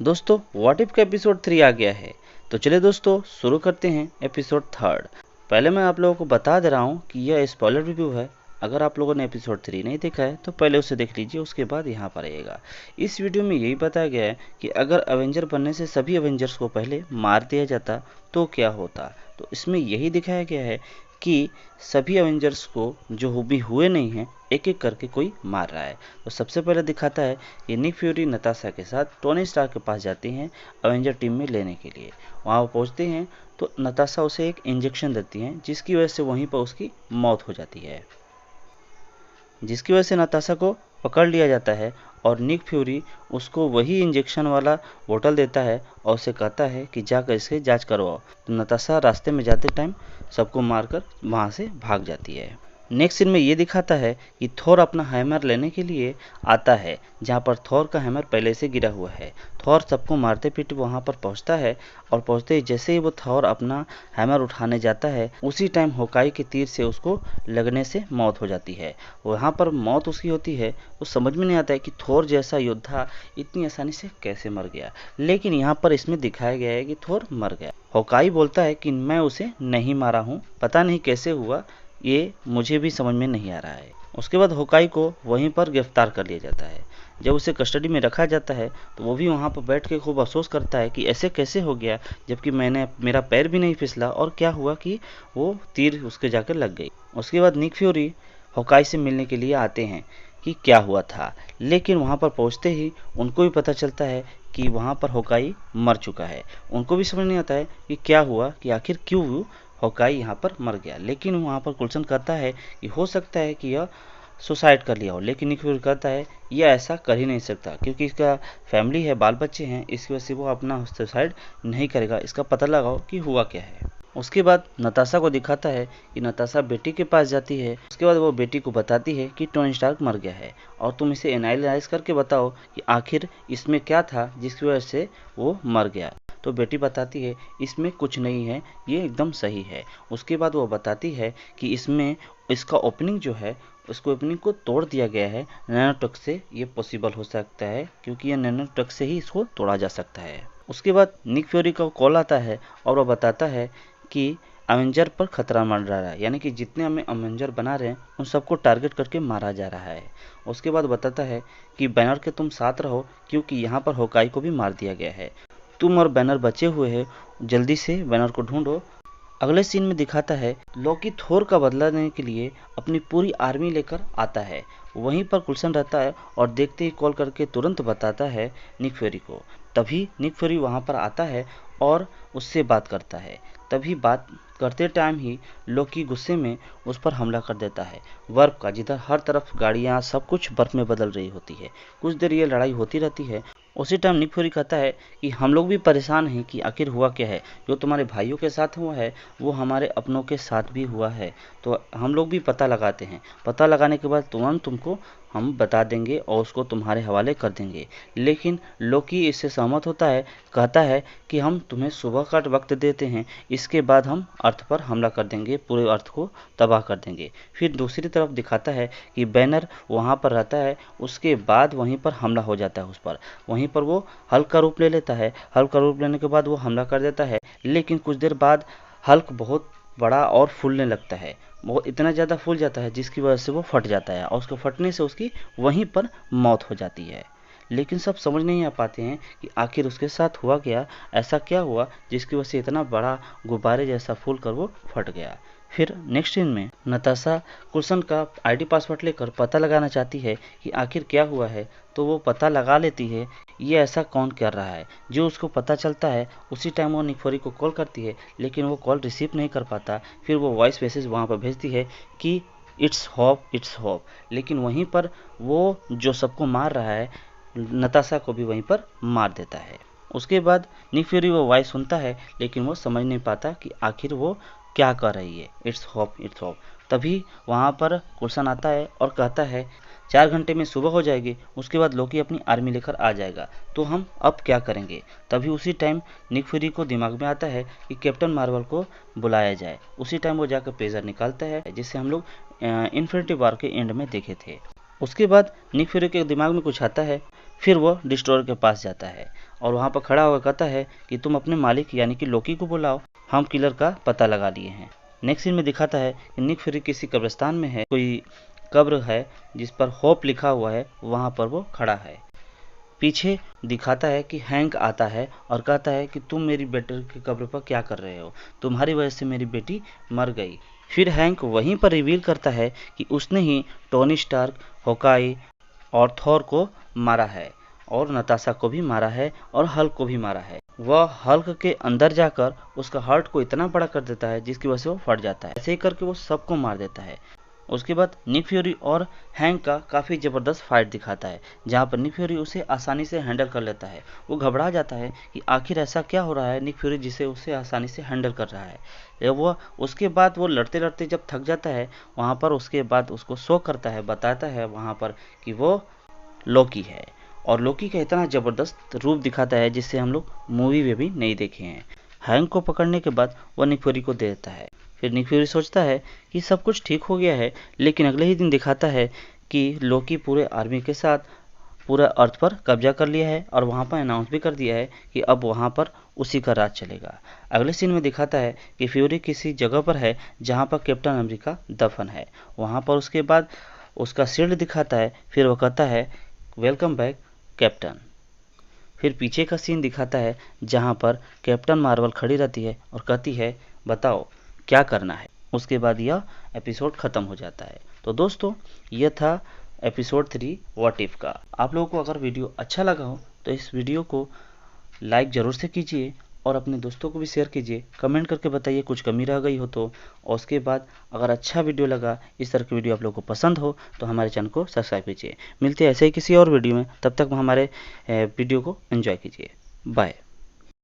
दोस्तों what if का episode 3 आ गया है। तो चलिए दोस्तों शुरू करते हैं एपिसोड 3। पहले मैं आप लोगों को बता दे रहा हूँ कि यह स्पॉइलर रिव्यू है। अगर आप लोगों ने एपिसोड 3 नहीं देखा है तो पहले उसे देख लीजिए, उसके बाद यहाँ पर आइएगा। इस वीडियो में यही बताया गया है कि अगर अवेंजर बनने से सभी अवेंजर्स को पहले मार दिया जाता तो क्या होता। तो इसमें यही दिखाया गया है कि सभी अवेंजर्स को जो भी हुए नहीं हैं एक एक करके कोई मार रहा है। तो सबसे पहले दिखाता है कि निक फ्यूरी नताशा के साथ टोनी स्टार्क के पास जाते हैं अवेंजर टीम में लेने के लिए। वहाँ वो पहुँचते हैं तो नताशा उसे एक इंजेक्शन देती हैं जिसकी वजह से वहीं पर उसकी मौत हो जाती है, जिसकी वजह से नताशा को पकड़ लिया जाता है और निक फ्यूरी उसको वही इंजेक्शन वाला बोतल देता है और उसे कहता है कि जाकर इसके जांच करवाओ। तो नताशा रास्ते में जाते टाइम सबको मारकर वहाँ से भाग जाती है। नेक्स्ट सीन में ये दिखाता है कि थॉर अपना हैमर लेने के लिए आता है, जहाँ पर थॉर का हैमर पहले से गिरा हुआ है। थॉर सबको मारते पीटते वहाँ पर पहुँचता है और पहुँचते ही जैसे ही वो थॉर अपना हैमर उठाने जाता है उसी टाइम होकाई के तीर से उसको लगने से मौत हो जाती है। वहाँ पर मौत उसकी होती है तो समझ में नहीं आता है कि थॉर जैसा योद्धा इतनी आसानी से कैसे मर गया, लेकिन यहाँ पर इसमें दिखाया गया है कि थॉर मर गया। होकाई बोलता है कि मैं उसे नहीं मारा हूँ, पता नहीं कैसे हुआ, ये मुझे भी समझ में नहीं आ रहा है। उसके बाद होकाई को वहीं पर गिरफ्तार कर लिया जाता है। जब उसे कस्टडी में रखा जाता है तो वो भी वहाँ पर बैठ के खूब अफसोस करता है कि ऐसे कैसे हो गया, जबकि मेरा पैर भी नहीं फिसला और क्या हुआ कि वो तीर उसके जाकर लग गई। उसके बाद निक फ्यूरी होकाई से मिलने के लिए आते हैं कि क्या हुआ था, लेकिन वहाँ पर पहुँचते ही उनको भी पता चलता है कि वहाँ पर होकाई मर चुका है। उनको भी समझ नहीं आता है कि क्या हुआ, कि आखिर क्यों होकाई यहाँ पर मर गया। लेकिन वहाँ पर कुल्सन कहता है कि हो सकता है कि यह सुसाइड कर लिया हो, लेकिन निक फ्यूरी कहता है यह ऐसा कर ही नहीं सकता क्योंकि इसका फैमिली है, बाल बच्चे हैं, इसकी वजह से वो अपना सुसाइड नहीं करेगा। इसका पता लगाओ कि हुआ क्या है। उसके बाद नताशा को दिखाता है कि नताशा बेटी के पास जाती है। उसके बाद वो बेटी को बताती है कि टोनी स्टार्क मर गया है और तुम इसे एनालाइज करके बताओ कि आखिर इसमें क्या था जिसकी वजह से वो मर गया। तो बेटी बताती है इसमें कुछ नहीं है, ये एकदम सही है। उसके बाद वो बताती है कि इसमें इसका ओपनिंग जो है उसको ओपनिंग को तोड़ दिया गया है नैनोटेक से। ये पॉसिबल हो सकता है क्योंकि ये नैनोटेक से ही इसको तोड़ा जा सकता है। उसके बाद निक फ्यूरी का कॉल आता है और वो बताता है कि अवेंजर पर खतरा मंडरा रहा है, यानी कि जितने हमें अवेंजर बना रहे हैं उन सबको टारगेट करके मारा जा रहा है। उसके बाद बताता है कि बैनर के तुम साथ रहो क्योंकि यहाँ पर होकाई को भी मार दिया गया है। तुम और बैनर बचे हुए हैं, जल्दी से बैनर को ढूंढो। अगले सीन में दिखाता है लोकी थोर का बदला लेने के लिए अपनी पूरी आर्मी लेकर आता है। वहीं पर कुल्सन रहता है और देखते ही कॉल करके तुरंत बताता है निक फ्यूरी को। तभी निक फ्यूरी वहां पर आता है और उससे बात करता है। तभी बात करते टाइम ही लोकी गुस्से में उस पर हमला कर देता है बर्फ का, जिधर हर तरफ गाड़ियां सब कुछ बर्फ में बदल रही होती है। कुछ देर ये लड़ाई होती रहती है। उसी टाइम निक फ्यूरी कहता है कि हम लोग भी परेशान हैं कि आखिर हुआ क्या है, जो तुम्हारे भाइयों के साथ हुआ है वो हमारे अपनों के साथ भी हुआ है, तो हम लोग भी पता लगाते हैं। पता लगाने के बाद तुरंत तुमको हम बता देंगे और उसको तुम्हारे हवाले कर देंगे। लेकिन लोकी इससे सहमत होता है, कहता है कि हम तुम्हें सुबह का वक्त देते हैं, इसके बाद हम अर्थ पर हमला कर देंगे, पूरे अर्थ को तबाह कर देंगे। फिर दूसरी तरफ दिखाता है कि बैनर वहाँ पर रहता है, उसके बाद वहीं पर हमला हो जाता है उस पर। वहीं पर वो हल्क का रूप ले लेता है। हल्क का रूप लेने के बाद वो हमला कर देता है, लेकिन कुछ देर बाद हल्क बहुत बड़ा और फूलने लगता है। वो इतना ज़्यादा फूल जाता है जिसकी वजह से वो फट जाता है और उसके फटने से उसकी वहीं पर मौत हो जाती है। लेकिन सब समझ नहीं आ पाते हैं कि आखिर उसके साथ हुआ क्या, ऐसा क्या हुआ जिसकी वजह से इतना बड़ा गुब्बारे जैसा फूल कर वो फट गया। फिर नेक्स्ट सीन में नताशा कुल्सन का आईडी पासवर्ड लेकर पता लगाना चाहती है कि आखिर क्या हुआ है। तो वो पता लगा लेती है ये ऐसा कौन कर रहा है। जो उसको पता चलता है उसी टाइम वो निक फ्यूरी को कॉल करती है, लेकिन वो कॉल रिसीव नहीं कर पाता। फिर वो वॉइस मैसेज वहाँ पर भेजती है कि इट्स होप इट्स होप। लेकिन वहीं पर वो जो सबको मार रहा है नताशा को भी वहीं पर मार देता है। उसके बाद निक फ्यूरी वो वॉइस सुनता है, लेकिन वो समझ नहीं पाता कि आखिर वो क्या कर रही है, इट्स होप इट्स होप। तभी वहाँ पर कुल्सन आता है और कहता है 4 घंटे में सुबह हो जाएगी, उसके बाद लोकी अपनी आर्मी लेकर आ जाएगा, तो हम अब क्या करेंगे। तभी उसी टाइम निक फ्यूरी को दिमाग में आता है कि कैप्टन मार्वल को बुलाया जाए। उसी टाइम वो जाकर पेजर निकालता है, जिससे हम लोग इन्फिनिटी वॉर के एंड में देखे थे। उसके बाद निक फ्यूरी के दिमाग में कुछ आता है फिर वो डिस्ट्रॉयर के पास जाता है और वहाँ पर खड़ा होकर कहता है कि तुम अपने मालिक यानी कि लोकी को बुलाओ, हम किलर का पता लगा लिए हैं। नेक्स्ट सीन में दिखाता है कि निक फ्यूरी किसी कब्रिस्तान में है, कोई कब्र है जिस पर होप लिखा हुआ है, वहाँ पर वो खड़ा है। पीछे दिखाता है कि हैंक आता है और कहता है कि तुम मेरी बेटी की कब्र पर क्या कर रहे हो, तुम्हारी वजह से मेरी बेटी मर गई। फिर हैंक वहीं पर रिवील करता है कि उसने ही टोनी स्टार्क, होकाई और थॉर को मारा है और नताशा को भी मारा है और हल्क को भी मारा है। वह हल्क के अंदर जाकर उसका हार्ट को इतना बड़ा कर देता है जिसकी वजह से वो फट जाता है। ऐसे ही करके वो सबको मार देता है। उसके बाद निक फ्यूरी और हैंक का काफ़ी ज़बरदस्त फाइट दिखाता है, जहाँ पर निक फ्यूरी उसे आसानी से हैंडल कर लेता है। वो घबरा जाता है कि आखिर ऐसा क्या हो रहा है निक फ्यूरी जिसे उसे आसानी से हैंडल कर रहा है। वो उसके बाद वो लड़ते लड़ते जब थक जाता है, वहाँ पर उसके बाद उसको शो करता है, बताता है वहाँ पर कि वो लोकी है और लोकी का इतना ज़बरदस्त रूप दिखाता है जिससे हम लोग मूवी में भी नहीं देखे हैं। हैंक को पकड़ने के बाद वो निक फ्यूरी को दे देता है। फिर निक फ्यूरी सोचता है कि सब कुछ ठीक हो गया है, लेकिन अगले ही दिन दिखाता है कि लोकी पूरे आर्मी के साथ पूरा अर्थ पर कब्जा कर लिया है और वहाँ पर अनाउंस भी कर दिया है कि अब वहाँ पर उसी का राज चलेगा। अगले सीन में दिखाता है कि फ्यूरी किसी जगह पर है जहाँ पर कैप्टन अमेरिका दफन है। वहाँ पर उसके बाद उसका शील्ड दिखाता है। फिर वो कहता है वेलकम बैक कैप्टन। फिर पीछे का सीन दिखाता है जहाँ पर कैप्टन मार्वल खड़ी रहती है और कहती है बताओ क्या करना है। उसके बाद यह एपिसोड ख़त्म हो जाता है। तो दोस्तों, यह था एपिसोड 3 व्हाट इफ का। आप लोगों को अगर वीडियो अच्छा लगा हो तो इस वीडियो को लाइक ज़रूर से कीजिए और अपने दोस्तों को भी शेयर कीजिए। कमेंट करके बताइए कुछ कमी रह गई हो तो। और उसके बाद अगर अच्छा वीडियो लगा, इस तरह की वीडियो आप लोगों को पसंद हो तो हमारे चैनल को सब्सक्राइब कीजिए। मिलते हैं ऐसे ही किसी और वीडियो में, तब तक हमारे वीडियो को एंजॉय कीजिए। बाय।